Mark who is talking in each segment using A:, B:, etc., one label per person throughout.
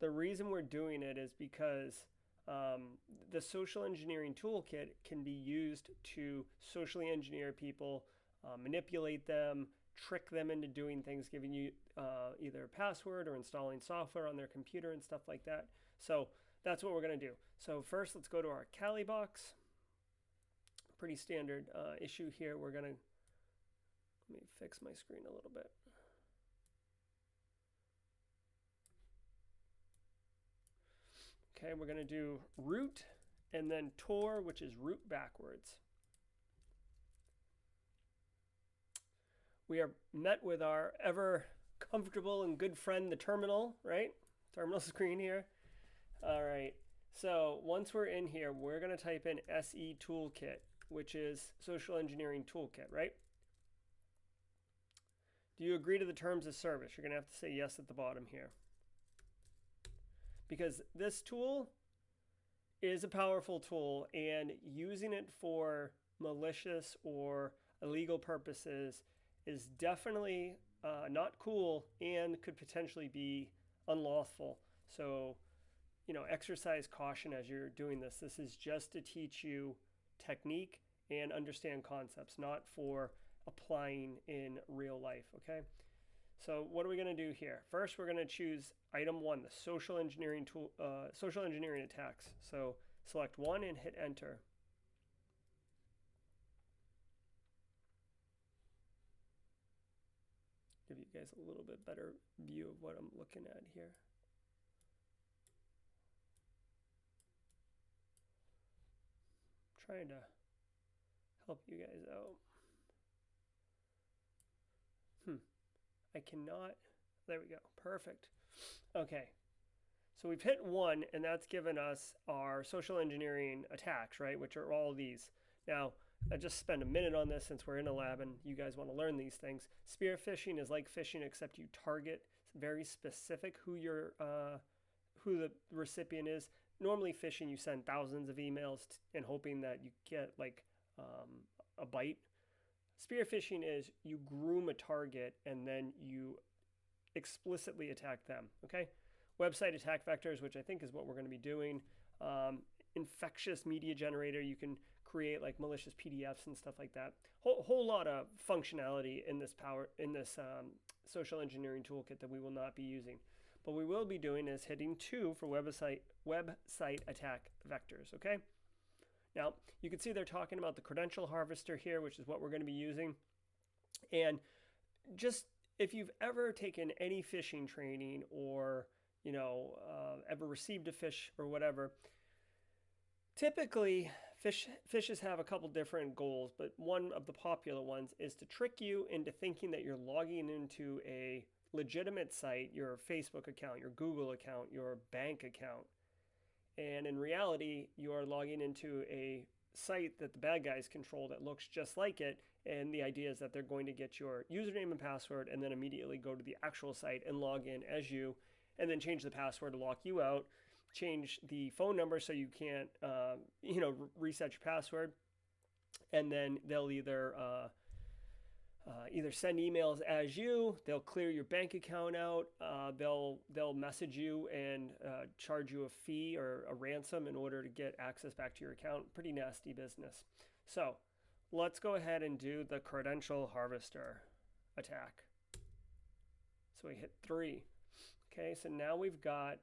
A: the reason we're doing it is because the social engineering toolkit can be used to socially engineer people, manipulate them, trick them into doing things, giving you either a password or installing software on their computer and stuff like that. So that's what we're going to do. So first, let's go to our Kali box. Pretty standard issue here. We're going to, let me fix my screen a little bit. Okay, we're going to do root and then tor, which is root backwards. We are met with our ever comfortable and good friend, the terminal, right? Terminal screen here. All right, so once we're in here, we're going to type in SE Toolkit, which is Social Engineering Toolkit, right? Do you agree to the terms of service? You're going to have to say yes at the bottom here. Because this tool is a powerful tool, and using it for malicious or illegal purposes is definitely not cool and could potentially be unlawful. So, you know, exercise caution as you're doing this. This is just to teach you technique and understand concepts, not for applying in real life, okay? So what are we going to do here? First, we're going to choose item 1, the social engineering tool, social engineering attacks. So select 1 and hit enter. Give you guys a little bit better view of what I'm looking at here. Trying to help you guys out. I cannot. There we go. Perfect. Okay. So we've hit 1, and that's given us our social engineering attacks, right? Which are all these. Now, I just spent a minute on this since we're in a lab and you guys want to learn these things. Spear phishing is like phishing, except you target very specific who the recipient is. Normally phishing, you send thousands of emails and hoping that you get like a bite. Spear phishing is you groom a target and then you explicitly attack them, okay? Website attack vectors, which I think is what we're going to be doing. Infectious media generator, you can create like malicious PDFs and stuff like that. Whole lot of functionality in this social engineering toolkit that we will not be using. But we will be doing is hitting 2 for website attack vectors, okay? Now, you can see they're talking about the Credential Harvester here, which is what we're going to be using. And just if you've ever taken any phishing training or, you know, ever received a phish or whatever, typically phishes have a couple different goals, but one of the popular ones is to trick you into thinking that you're logging into a legitimate site, your Facebook account, your Google account, your bank account. And in reality, you are logging into a site that the bad guys control that looks just like it. And the idea is that they're going to get your username and password and then immediately go to the actual site and log in as you, and then change the password to lock you out, change the phone number so you can't, reset your password. And then they'll either send emails as you, they'll clear your bank account out, they'll message you and charge you a fee or a ransom in order to get access back to your account. Pretty nasty business. So let's go ahead and do the Credential Harvester attack. So we hit 3. Okay, so now we've got,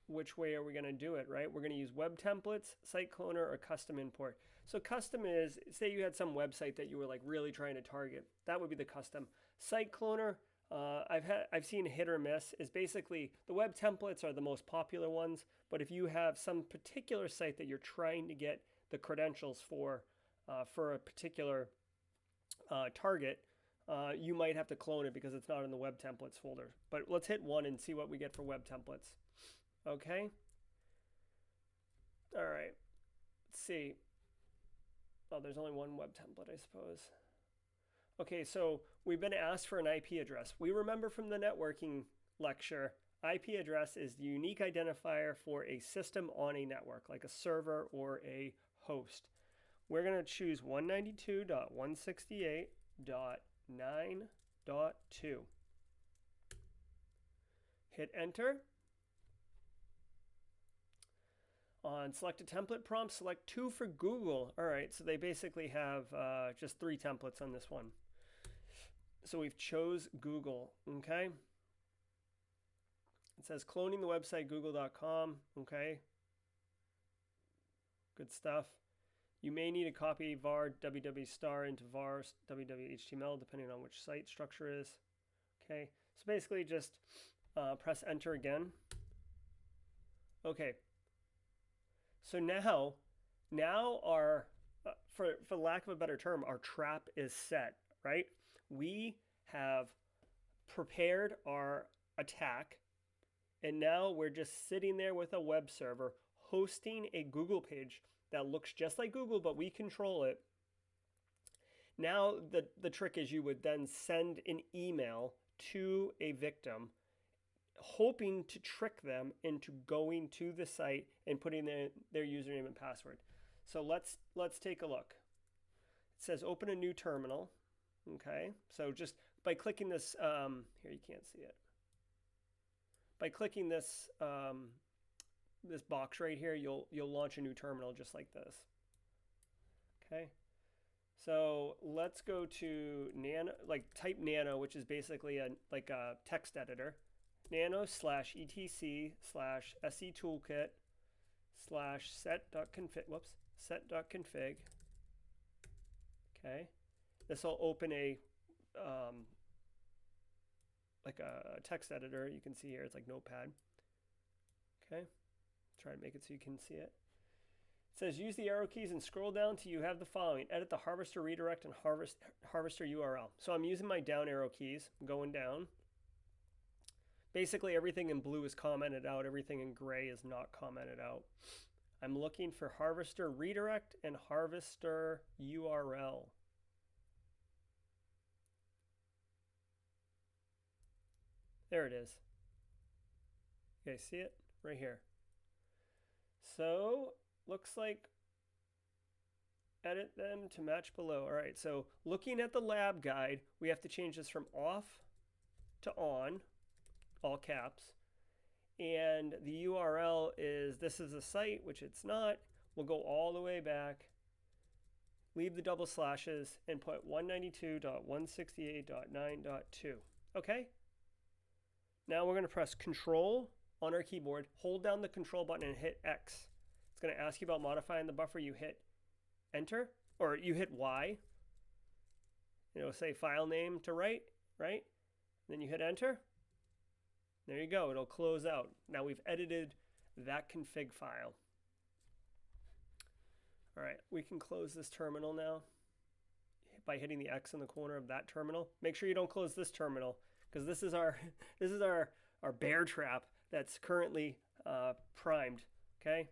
A: which way are we going to do it, right? We're going to use web templates, site cloner, or custom import. So custom is, say you had some website that you were like really trying to target. That would be the custom. Site cloner, I've seen hit or miss, is basically the web templates are the most popular ones, but if you have some particular site that you're trying to get the credentials for a particular target, you might have to clone it because it's not in the web templates folder. But let's hit 1 and see what we get for web templates. Okay. All right. Let's see. Oh, there's only one web template, I suppose. Okay, so we've been asked for an IP address. We remember from the networking lecture, IP address is the unique identifier for a system on a network, like a server or a host. We're going to choose 192.168.9.2. Hit enter. On select a template prompt, select 2 for Google. All right, so they basically have just 3 templates on this one. So we've chose Google, okay? It says cloning the website google.com, okay? Good stuff. You may need a copy var www star into var www html depending on which site structure is. Okay, so basically just press enter again. Okay. So now our, for lack of a better term, our trap is set, right? We have prepared our attack, and now we're just sitting there with a web server hosting a Google page that looks just like Google, but we control it. Now the trick is you would then send an email to a victim, hoping to trick them into going to the site and putting their username and password. So let's take a look. It says open a new terminal. Okay, so just by clicking this, here you can't see it. By clicking this this box right here, you'll launch a new terminal just like this. Okay, so let's go to Nano, type Nano, which is basically a text editor. Nano /etc /se toolkit /set.config. Okay, this will open a a text editor. You can see here it's like Notepad. Okay, try to make it so you can see it. It says use the arrow keys and scroll down till you have the following: edit the harvester redirect and harvester URL. So I'm using my down arrow keys, going down. Basically everything in blue is commented out, everything in gray is not commented out. I'm looking for harvester redirect and harvester URL. There it is. You guys see it? Right here. So, looks like edit them to match below. All right, so looking at the lab guide, we have to change this from off to on, all caps. And the URL is, this is a site, which it's not. We'll go all the way back, leave the double slashes, and put 192.168.9.2. Okay? Now we're going to press Control on our keyboard, hold down the Control button and hit X. It's going to ask you about modifying the buffer. You hit Enter, or you hit Y. It'll say file name to write, right? Then you hit Enter. There you go, it'll close out. Now we've edited that config file. All right, we can close this terminal now by hitting the X in the corner of that terminal. Make sure you don't close this terminal, because this is our bear trap that's currently primed. Okay.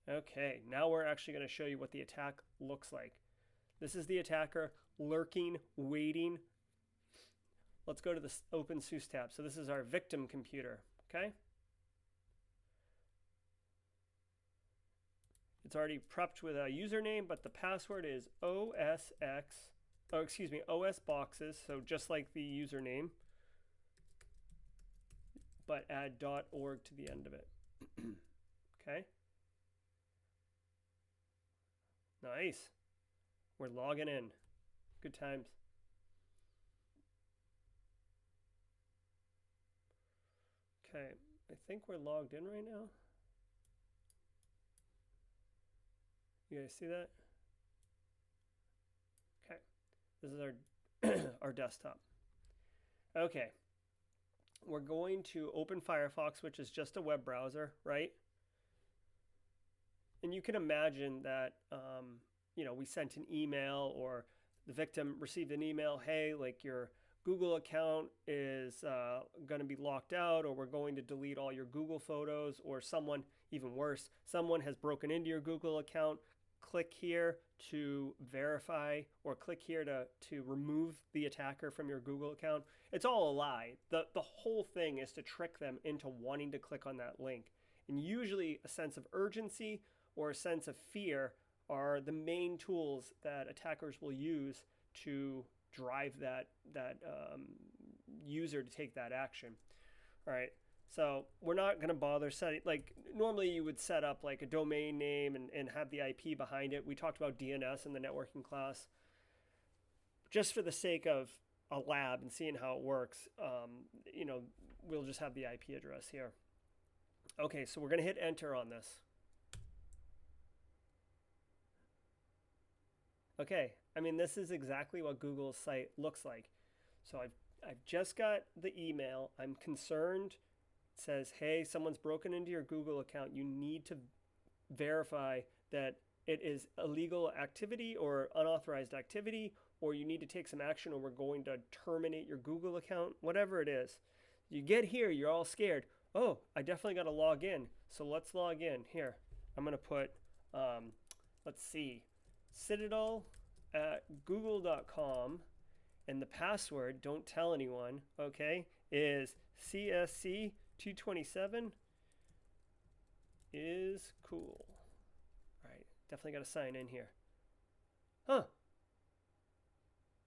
A: Okay, now we're actually going to show you what the attack looks like. This is the attacker lurking, waiting. Let's go to the OpenSUSE tab. So this is our victim computer. Okay. It's already prepped with a username, but the password is OS boxes, so just like the username, but add .org to the end of it. Okay. Nice. We're logging in. Good times. Okay, I think we're logged in right now. You guys see that? Okay, this is our desktop. Okay, we're going to open Firefox, which is just a web browser, right? And you can imagine that, you know, we sent an email, or the victim received an email, hey, like your Google account is going to be locked out, or we're going to delete all your Google photos, or someone, even worse, someone has broken into your Google account. Click here to verify, or click here to remove the attacker from your Google account. It's all a lie. The whole thing is to trick them into wanting to click on that link. And usually a sense of urgency or a sense of fear are the main tools that attackers will use to drive that user to take that action. All right. So we're not going to bother setting, like normally you would set up like a domain name and have the IP behind it. We talked about DNS in the networking class. Just for the sake of a lab and seeing how it works, we'll just have the IP address here. Okay, so we're going to hit enter on this. Okay, I mean, this is exactly what Google's site looks like. So I've just got the email. I'm concerned. It says, hey, someone's broken into your Google account. You need to verify that it is illegal activity or unauthorized activity, or you need to take some action, or we're going to terminate your Google account, whatever it is. You get here, you're all scared. Oh, I definitely got to log in. So let's log in. Here, I'm going to put, let's see, citadel@google.com, and the password, don't tell anyone, okay, is CSC227 is cool. All right, definitely got to sign in here. Huh.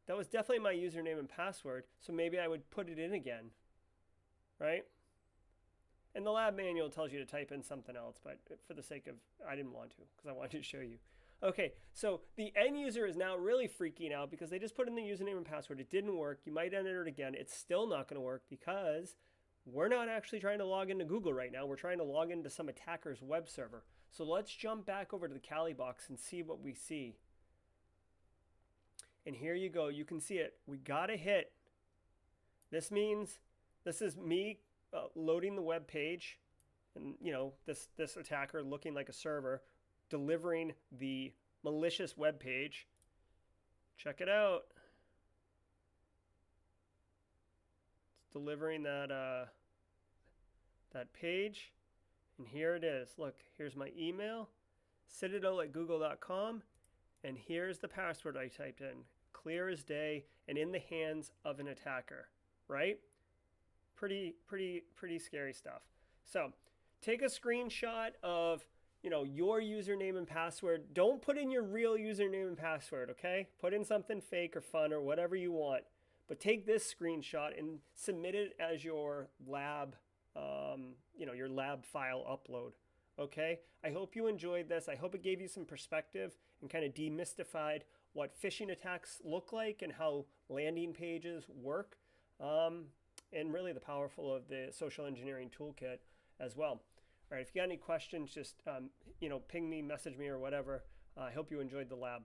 A: That was definitely my username and password, so maybe I would put it in again, right? And the lab manual tells you to type in something else, but for the sake of, I didn't want to because I wanted to show you. Okay, so the end user is now really freaking out because they just put in the username and password. It didn't work. You might enter it again. It's still not going to work because we're not actually trying to log into Google right now. We're trying to log into some attacker's web server. So let's jump back over to the Kali box and see what we see. And here you go. You can see it. We got to hit. This means this is me loading the web page, and this attacker looking like a server delivering the malicious web page. Check it out. It's delivering that page, and here it is. Look, here's my email, citadel@google.com, and here's the password I typed in, clear as day, and in the hands of an attacker, right? Pretty scary stuff. So take a screenshot of your username and password. Don't put in your real username and password, okay? Put in something fake or fun or whatever you want. But take this screenshot and submit it as your lab, your lab file upload, okay? I hope you enjoyed this. I hope it gave you some perspective and kind of demystified what phishing attacks look like and how landing pages work. And really the powerful of the social engineering toolkit as well. All right, if you got any questions, just ping me, message me, or whatever. I hope you enjoyed the lab.